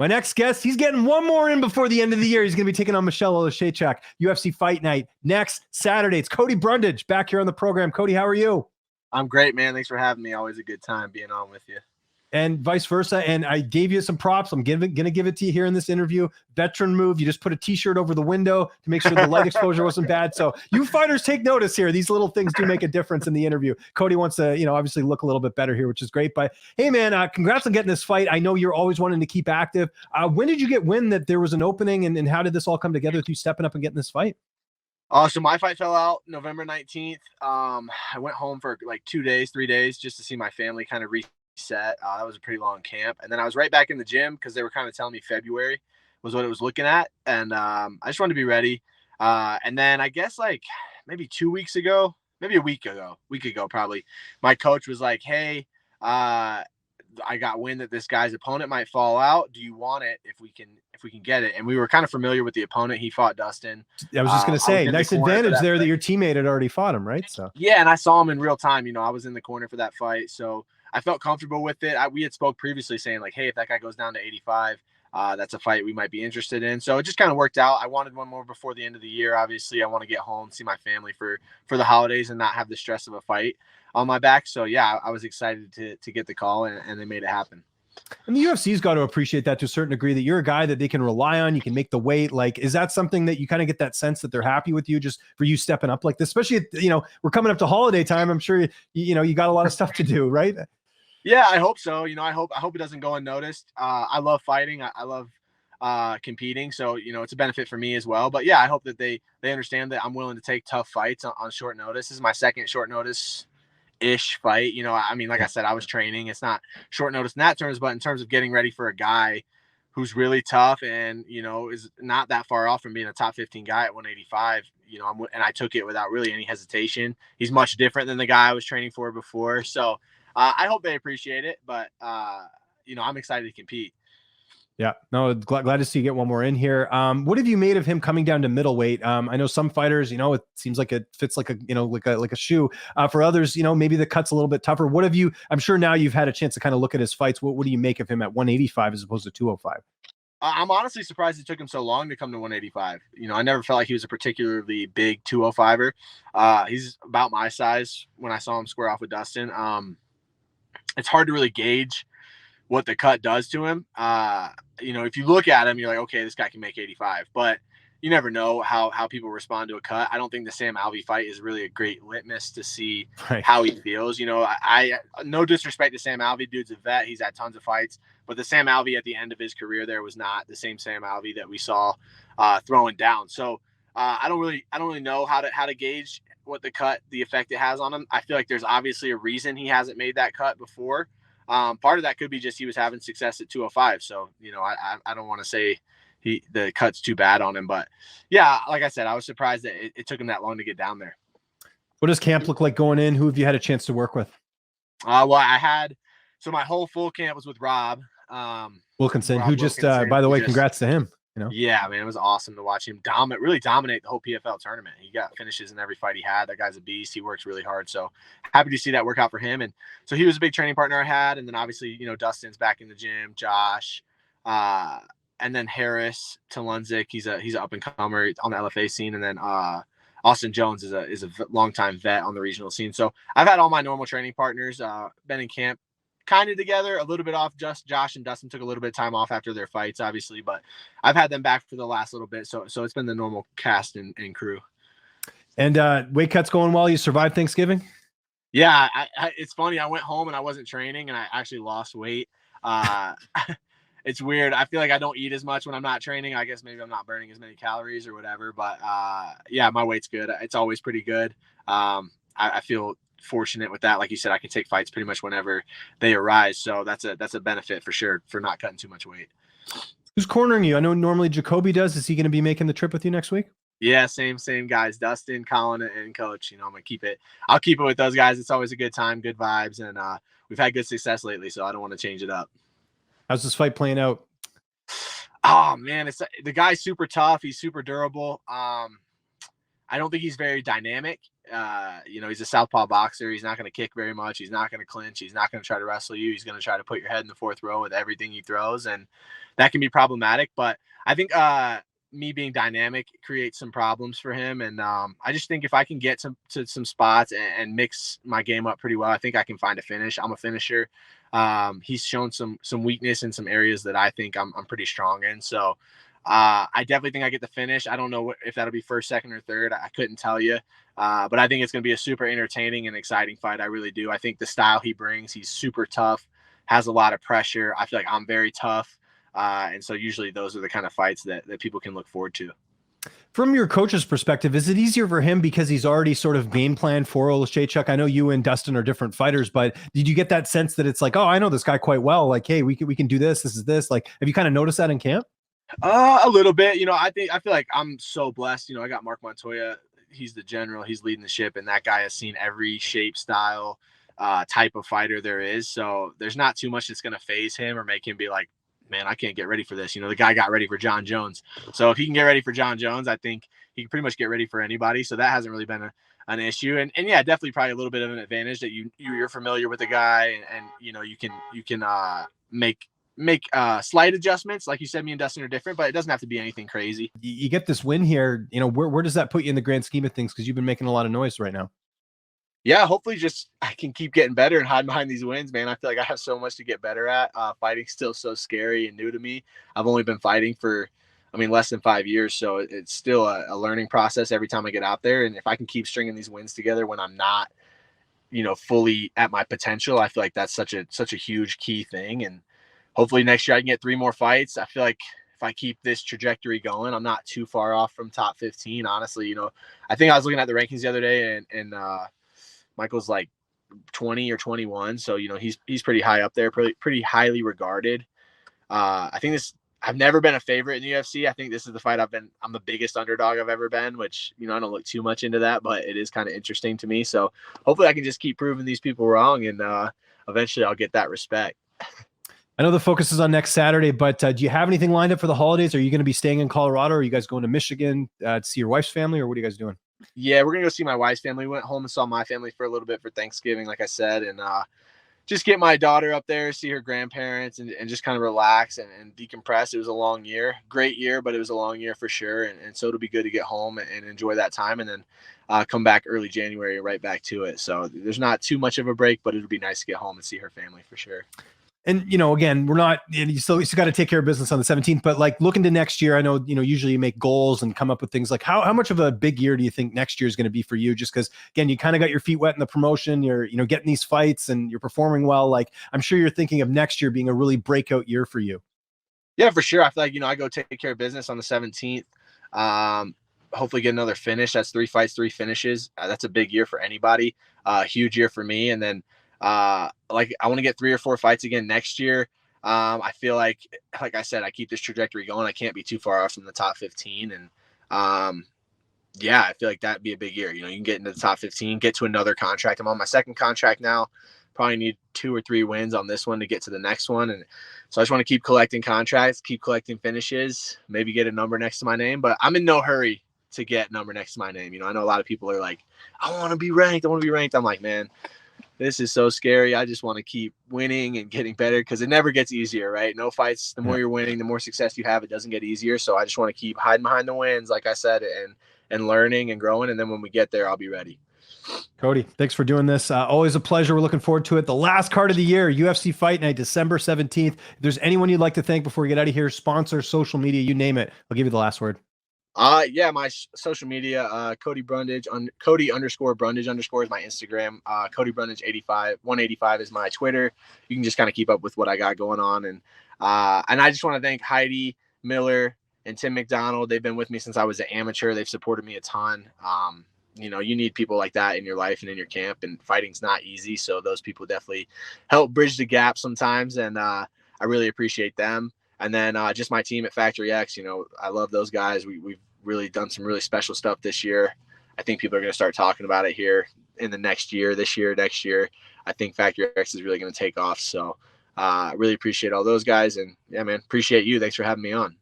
My next guest, he's getting one more in before the end of the year. He's going to be taking on Michał Oleksiejczuk, UFC Fight Night next Saturday. It's Cody Brundage back here on the program. Cody, how are you? I'm great, man. Thanks for having me. Always a good time being on with you. And vice versa. And I gave you some props. I'm going to give it to you here in this interview. Veteran move. You just put a t-shirt over the window to make sure the light exposure wasn't bad. So you fighters take notice here. These little things do make a difference in the interview. Cody wants to, obviously look a little bit better here, which is great. But hey, man, congrats on getting this fight. I know you're always wanting to keep active. When did you get wind that there was an opening, and how did this all come together with you stepping up and getting this fight? So my fight fell out November 19th. I went home for like 3 days just to see my family kind of reset. That was a pretty long camp. And then I was right back in the gym because they were kind of telling me February was what it was looking at. And I just wanted to be ready. And then I guess like maybe 2 weeks ago, maybe a week ago probably, my coach was like, hey, I got wind that this guy's opponent might fall out. Do you want it if we can get it? And we were kind of familiar with the opponent. He fought Dustin. I was just going to say, nice advantage there that your teammate had already fought him, right? So yeah, and I saw him in real time. I was in the corner for that fight, so I felt comfortable with it. We had spoke previously saying like, hey, if that guy goes down to 85, that's a fight we might be interested in. So it just kind of worked out. I wanted one more before the end of the year. Obviously, I want to get home, see my family for the holidays and not have the stress of a fight on my back. So yeah, I was excited to get the call, and they made it happen. And the UFC's got to appreciate that to a certain degree, that you're a guy that they can rely on. You can make the weight. Like, is that something that you kind of get that sense that they're happy with you just for you stepping up like this? Especially, we're coming up to holiday time. I'm sure you got a lot of stuff to do, right? Yeah, I hope so. I hope it doesn't go unnoticed. I love fighting. I love competing. So, it's a benefit for me as well. But yeah, I hope that they understand that I'm willing to take tough fights on short notice. This is my second short notice-ish fight. Like I said, I was training. It's not short notice in that terms, but in terms of getting ready for a guy who's really tough and, is not that far off from being a top 15 guy at 185, and I took it without really any hesitation. He's much different than the guy I was training for before. So I hope they appreciate it, but I'm excited to compete. Yeah, no, glad to see you get one more in here. What have you made of him coming down to middleweight? I know some fighters, it seems like it fits like a shoe. For others, maybe the cut's a little bit tougher. What have you? I'm sure now you've had a chance to kind of look at his fights. What do you make of him at 185 as opposed to 205? I'm honestly surprised it took him so long to come to 185. I never felt like he was a particularly big 205er. He's about my size when I saw him square off with Dustin. It's hard to really gauge what the cut does to him. If you look at him, you're like, okay, this guy can make 85, but you never know how people respond to a cut. I don't think the Sam Alvey fight is really a great litmus to see how he feels. I no disrespect to Sam Alvey, dude's a vet. He's had tons of fights, but the Sam Alvey at the end of his career there was not the same Sam Alvey that we saw throwing down. So I don't really know how to gauge what the effect it has on him. I feel like there's obviously a reason he hasn't made that cut before. Part of that could be just he was having success at 205. So, I don't want to say the cut's too bad on him, but yeah, like I said, I was surprised that it took him that long to get down there. What does camp look like going in? Who have you had a chance to work with? Well, so my whole full camp was with Rob Wilkinson, who just, by the way, congrats to him. Yeah, man, it was awesome to watch him really dominate the whole PFL tournament. He got finishes in every fight he had. That guy's a beast. He works really hard. So happy to see that work out for him. And so he was a big training partner I had. And then obviously, Dustin's back in the gym, Josh, and then Harris Talunzik. He's an up and comer on the LFA scene. And then Austin Jones is a longtime vet on the regional scene. So I've had all my normal training partners, been in camp kind of together, a little bit off. Just Josh and Dustin took a little bit of time off after their fights, obviously, but I've had them back for the last little bit. So it's been the normal cast and crew. And weight cuts going well. You survived Thanksgiving? Yeah, it's funny. I went home and I wasn't training, and I actually lost weight. It's weird. I feel like I don't eat as much when I'm not training. I guess maybe I'm not burning as many calories or whatever. But yeah, my weight's good. It's always pretty good. I feel fortunate with that. Like you said, I can take fights pretty much whenever they arise. So that's a benefit for sure for not cutting too much weight. Who's cornering you? I know normally Jacoby does. Is he going to be making the trip with you next week? Yeah, same guys, Dustin, Colin, and Coach. I'm gonna keep it. I'll keep it with those guys. It's always a good time, good vibes, and we've had good success lately. So I don't want to change it up. How's this fight playing out? Oh man, the guy's super tough. He's super durable. I I don't think he's very dynamic. He's a southpaw boxer. He's not going to kick very much. He's not going to clinch. He's not going to try to wrestle you. He's going to try to put your head in the fourth row with everything he throws, and that can be problematic. But I think me being dynamic creates some problems for him, and I just think if I can get to some spots and mix my game up pretty well, I think I can find a finish. I'm a finisher. He's shown some weakness in some areas that I think I'm pretty strong in. So I definitely think I get the finish. I don't know if that'll be first, second, or third. I couldn't tell you. But I think it's going to be a super entertaining and exciting fight. I really do. I think the style he brings, he's super tough, has a lot of pressure. I feel like I'm very tough. And so usually those are the kind of fights that people can look forward to. From your coach's perspective, is it easier for him because he's already sort of game planned for Oleksiejczuk? I know you and Dustin are different fighters, but did you get that sense that it's like, oh, I know this guy quite well. Like, hey, we can do this. This is this. Like, have you kind of noticed that in camp? A little bit. I feel like I'm so blessed. I got Mark Montoya. He's the general. He's leading the ship, and that guy has seen every shape, style, type of fighter there is. So there's not too much that's going to phase him or make him be like, man, I can't get ready for this. The guy got ready for John Jones. So if he can get ready for John Jones, I think he can pretty much get ready for anybody. So that hasn't really been an issue. And yeah, definitely probably a little bit of an advantage that you're familiar with the guy, and you can make slight adjustments. Like you said, me and Dustin are different, but it doesn't have to be anything crazy. You get this win here. Where does that put you in the grand scheme of things? Because you've been making a lot of noise right now. Yeah, hopefully just I can keep getting better and hide behind these wins, man. I feel like I have so much to get better at. Fighting's still so scary and new to me. I've only been fighting for, less than 5 years. So it's still a learning process every time I get out there. And if I can keep stringing these wins together when I'm not, fully at my potential, I feel like that's such a huge key thing. And hopefully next year I can get 3 more fights. I feel like if I keep this trajectory going, I'm not too far off from top 15, honestly. I think I was looking at the rankings the other day, and Michael's like 20 or 21. So, he's pretty high up there, pretty highly regarded. I think I've never been a favorite in the UFC. I think this is the fight I'm the biggest underdog I've ever been, which, I don't look too much into that, but it is kind of interesting to me. So hopefully I can just keep proving these people wrong, and eventually I'll get that respect. I know the focus is on next Saturday, but do you have anything lined up for the holidays? Are you going to be staying in Colorado? Or are you guys going to Michigan to see your wife's family, or what are you guys doing? Yeah, we're going to go see my wife's family. We went home and saw my family for a little bit for Thanksgiving, like I said, and just get my daughter up there, see her grandparents, and just kind of relax and decompress. It was a long year, great year, but it was a long year for sure. And so it'll be good to get home and enjoy that time, and then come back early January, right back to it. So there's not too much of a break, but it'll be nice to get home and see her family for sure. And, again, we're not, you still got to take care of business on the 17th, but like looking to next year, I know, usually you make goals and come up with things like how much of a big year do you think next year is going to be for you? Just because, again, you kind of got your feet wet in the promotion, you're, getting these fights and you're performing well. Like, I'm sure you're thinking of next year being a really breakout year for you. Yeah, for sure. I feel like, I go take care of business on the 17th. Hopefully get another finish. That's 3 fights, 3 finishes. That's a big year for anybody. Huge year for me. And then, I want to get 3 or 4 fights again next year. I feel like I said, I keep this trajectory going. I can't be too far off from the top 15. And, I feel like that'd be a big year. You can get into the top 15, get to another contract. I'm on my 2nd contract now. Probably need 2 or 3 wins on this one to get to the next one. And so I just want to keep collecting contracts, keep collecting finishes, maybe get a number next to my name, but I'm in no hurry to get number next to my name. I know a lot of people are like, I want to be ranked. I'm like, man, this is so scary. I just want to keep winning and getting better, because it never gets easier, right? No fights. The more you're winning, the more success you have. It doesn't get easier. So I just want to keep hiding behind the wins, like I said, and learning and growing. And then when we get there, I'll be ready. Cody, thanks for doing this. Always a pleasure. We're looking forward to it. The last card of the year, UFC Fight Night, December 17th. If there's anyone you'd like to thank before we get out of here, sponsor, social media, you name it, I'll give you the last word. My social media, Cody Brundage, Cody_Brundage_ is my Instagram. Cody Brundage 185 is my Twitter. You can just kind of keep up with what I got going on. And I just want to thank Heidi Miller and Tim McDonald. They've been with me since I was an amateur. They've supported me a ton. You need people like that in your life and in your camp, and fighting's not easy. So those people definitely help bridge the gap sometimes. And I really appreciate them. And then just my team at Factory X, I love those guys. We've really done some really special stuff this year. I think people are going to start talking about it here in the next year, next year. I think Factory X is really going to take off. So I really appreciate all those guys. And yeah, man, appreciate you. Thanks for having me on.